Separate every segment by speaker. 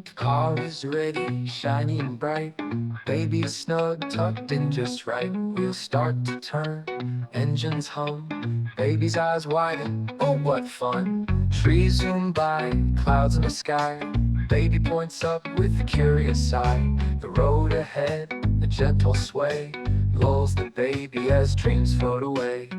Speaker 1: The car is ready, shiny and bright. Baby's snug, tucked in just right. Wheels start to turn, engines hum. Baby's eyes widen, oh what fun. Trees zoom by, clouds in the sky. Baby points up with a curious sigh. The road ahead, a gentle sway, lulls the baby as dreams float away.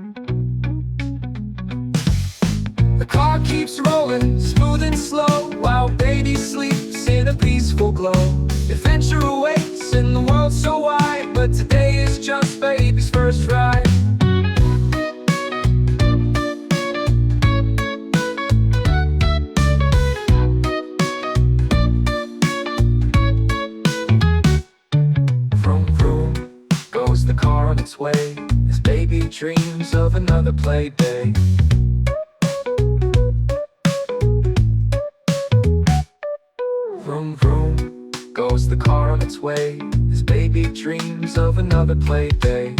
Speaker 1: The car keeps rolling, smooth and slow, while baby sleeps in a peaceful glow. Adventure awaits in the world so wide, but today is just baby's first ride. Vroom, vroom, goes the car on its way, as baby dreams of another play day. Vroom, vroom, goes the car on its way, as baby dreams of another play day.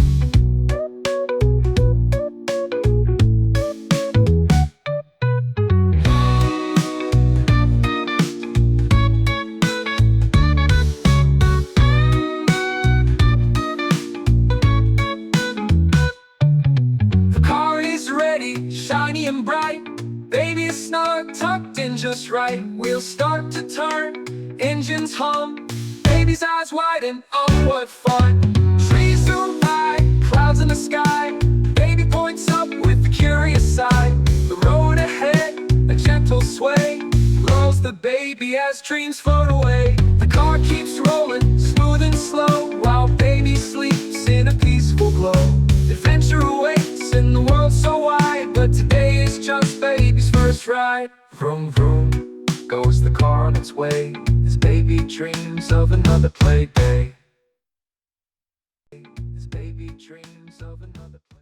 Speaker 1: The car is ready, shiny and bright. Baby is snug, tucked in just right. Wheels start to turn, engines hum. Baby's eyes widen, oh what fun. Trees zoom by, clouds in the sky. Baby points up with a curious sigh. The road ahead, a gentle sway, lulls the baby as dreams float away. The car keeps rolling, smooth and slow, while baby sleeps in a peaceful glow. Adventure awaits in the world so wide, but today is just baby's first ride. Vroom, vroom, goes the car on its way, as baby dreams of another play day. As baby dreams of another play